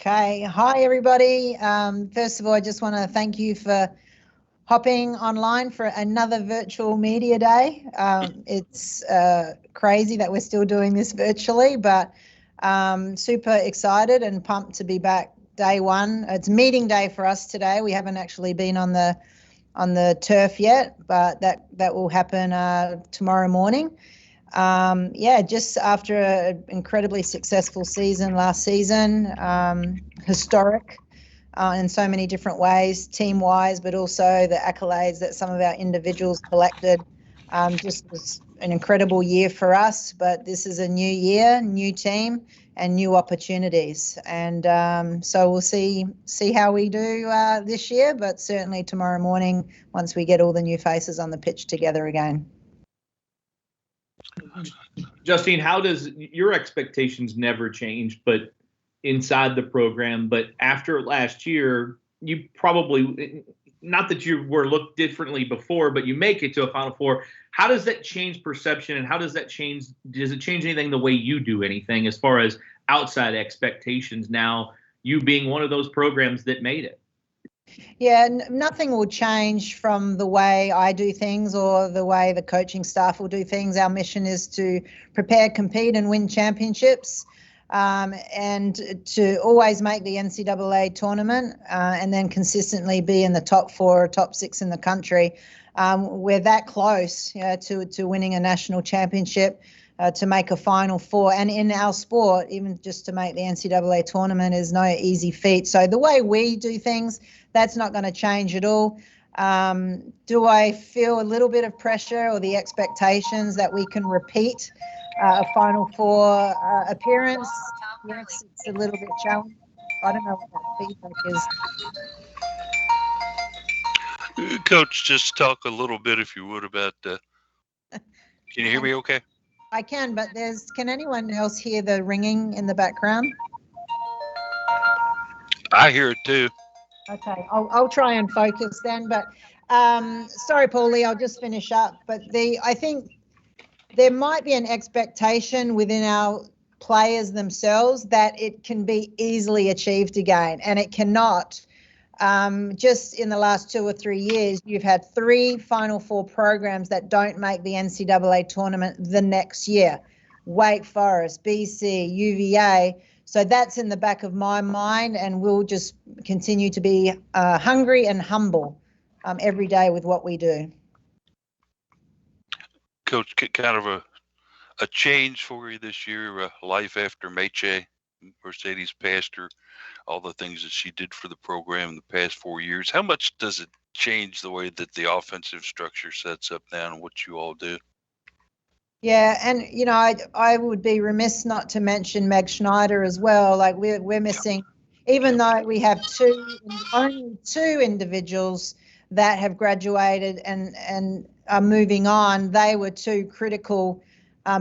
Okay. Hi, everybody. First of all, I just want to thank you for hopping online for another virtual media day. It's crazy that we're still doing this virtually, but super excited and pumped to be back day one. It's meeting day for us today. We haven't actually been on the turf yet, but that will happen tomorrow morning. Just after an incredibly successful season last season, historic in so many different ways, team-wise, but also the accolades that some of our individuals collected. Just was an incredible year for us, but this is a new year, new team, and new opportunities. And so we'll see how we do this year, but certainly tomorrow morning once we get all the new faces on the pitch together again. Justine, how does your expectations never change, but inside the program, but after last year, you probably, not that you were looked differently before, but you make it to a Final Four. How does that change perception, and how does it change anything the way you do anything as far as outside expectations now, you being one of those programs that made it? Yeah, nothing will change from the way I do things or the way the coaching staff will do things. Our mission is to prepare, compete, and win championships, and to always make the NCAA tournament, and then consistently be in the top 4 or top 6 in the country. We're that close to winning a national championship, to make a Final Four. And in our sport, even just to make the NCAA tournament is no easy feat. So the way we do things, that's not going to change at all. Do I feel a little bit of pressure or the expectations that we can repeat a Final Four appearance? Yes, it's a little bit challenging. I don't know what that feedback is. Coach, just talk a little bit, if you would, about can you hear me okay? I can, but can anyone else hear the ringing in the background? I hear it too. Okay, I'll try and focus then, but sorry, Paulie, I'll just finish up. But I think there might be an expectation within our players themselves that it can be easily achieved again, and it cannot. Just in the last 2 or 3 years, you've had 3 Final Four programs that don't make the NCAA tournament the next year. Wake Forest, BC, UVA. So that's in the back of my mind, and we'll just continue to be hungry and humble every day with what we do. Coach, kind of a change for you this year, life after Meche, Mercedes Pastor, all the things that she did for the program in the past 4 years. How much does it change the way that the offensive structure sets up now and what you all do? Yeah, and I would be remiss not to mention Meg Schneider as well. Like we're missing, even though we have only two individuals that have graduated and are moving on. They were 2 critical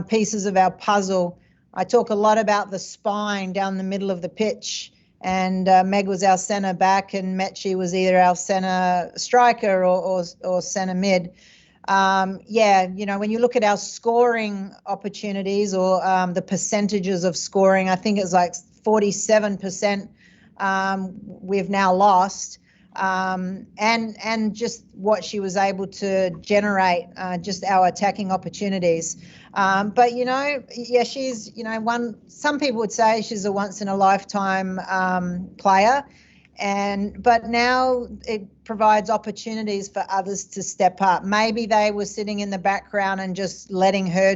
pieces of our puzzle. I talk a lot about the spine down the middle of the pitch, and Meg was our centre back, and Meche was either our centre striker or centre mid. When you look at our scoring opportunities or the percentages of scoring, I think it's like 47% we've now lost. And just what she was able to generate, just our attacking opportunities. But she's, some people would say she's a once in a lifetime player. But now it provides opportunities for others to step up. Maybe they were sitting in the background and just letting her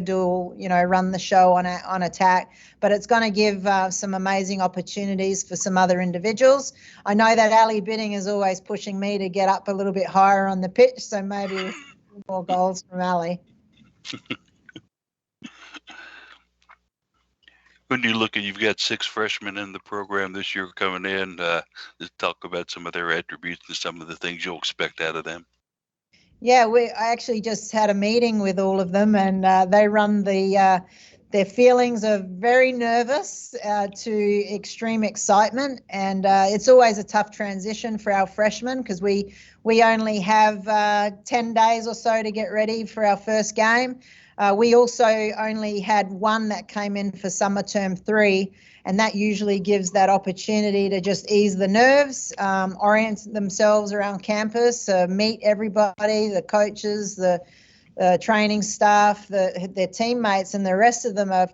run the show on attack. But it's going to give some amazing opportunities for some other individuals. I know that Ali Bidding is always pushing me to get up a little bit higher on the pitch, so maybe more goals from Ali. When you look at, you've got 6 freshmen in the program this year coming in. Let's talk about some of their attributes and some of the things you'll expect out of them. Yeah, I actually just had a meeting with all of them, and they run their feelings of very nervous to extreme excitement. And it's always a tough transition for our freshmen because we only have 10 days or so to get ready for our first game. We also only had one that came in for summer term 3, and that usually gives that opportunity to just ease the nerves, orient themselves around campus, meet everybody, the coaches, the training staff, their teammates, and the rest of them are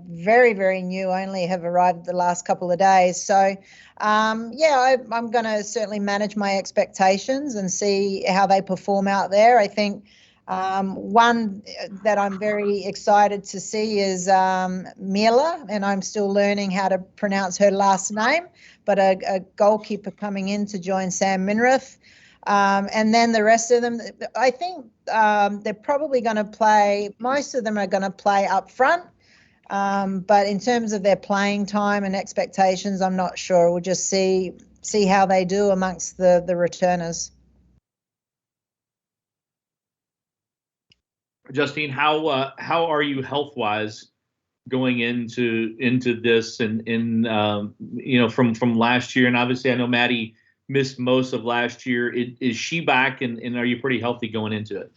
very, very new, only have arrived the last couple of days. So, I'm going to certainly manage my expectations and see how they perform out there. I think one that I'm very excited to see is Mila, and I'm still learning how to pronounce her last name, but a goalkeeper coming in to join Sam Minrath. And then the rest of them, I think they're probably going to play, most of them are going to play up front. But in terms of their playing time and expectations, I'm not sure. We'll just see how they do amongst the returners. Justine, how are you health-wise going into this and from last year? And obviously, I know Maddie missed most of last year. Is she back, and are you pretty healthy going into it?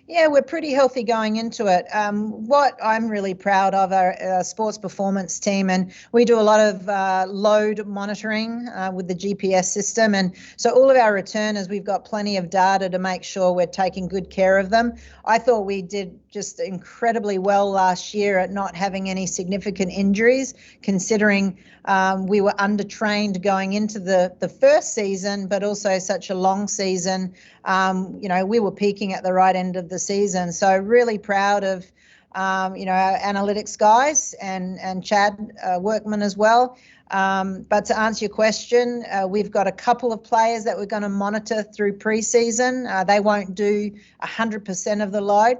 Yeah, we're pretty healthy going into it. What I'm really proud of our sports performance team, and we do a lot of load monitoring with the GPS system. And so all of our returners, we've got plenty of data to make sure we're taking good care of them. I thought we did just incredibly well last year at not having any significant injuries, considering we were undertrained going into the first season, but also such a long season. We were peaking at the right end of the season. So really proud of, our analytics guys and Chad Workman as well. But to answer your question, we've got a couple of players that we're going to monitor through preseason. They won't do 100% of the load.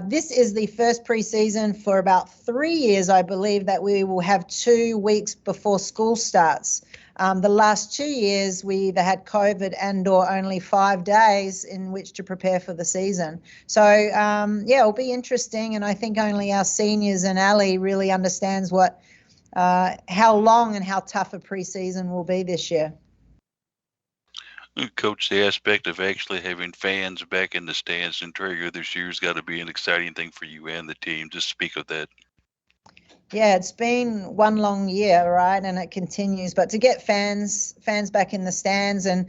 This is the first preseason for about 3 years, I believe, that we will have 2 weeks before school starts. The last 2 years, we either had COVID and/or only 5 days in which to prepare for the season. So, it'll be interesting, and I think only our seniors and Ali really understands how long and how tough a preseason will be this year. Coach, the aspect of actually having fans back in the stands in Traeger this year has got to be an exciting thing for you and the team. Just speak of that. Yeah, it's been one long year, right? And it continues. But to get fans back in the stands and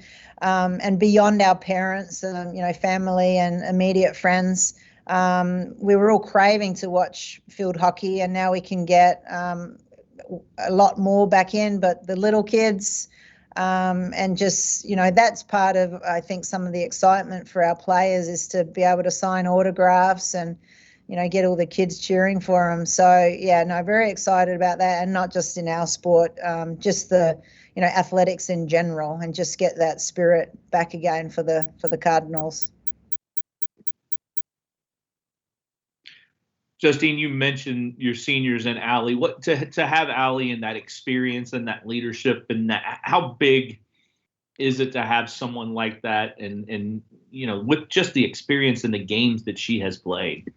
beyond our parents, family and immediate friends, we were all craving to watch field hockey, and now we can get a lot more back in. But the little kids, and just, that's part of, I think, some of the excitement for our players is to be able to sign autographs and get all the kids cheering for them. So very excited about that, and not just in our sport, just the athletics in general, and just get that spirit back again for the Cardinals. Justine, you mentioned your seniors and Ali. What to have Ali and that experience and that leadership, and that, how big is it to have someone like that, and with just the experience in the games that she has played?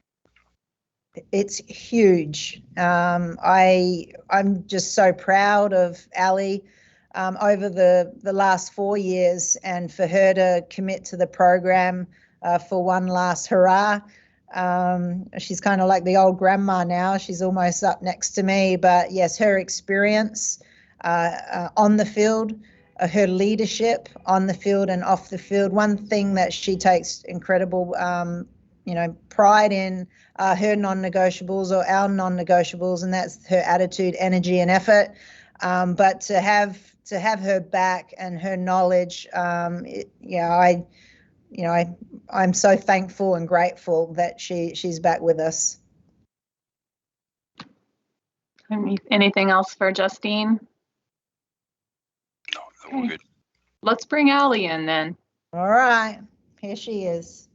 It's huge. I'm just so proud of Ali over the last 4 years, and for her to commit to the program for one last hurrah. She's kind of like the old grandma now. She's almost up next to me, but yes, her experience on the field, her leadership on the field and off the field. One thing that she takes incredible pride in her non-negotiables, or our non-negotiables, and that's her attitude, energy, and effort. But to have her back and her knowledge, I'm so thankful and grateful that she's back with us. Anything else for Justine? No, we're good. Let's bring Ali in then. All right, here she is.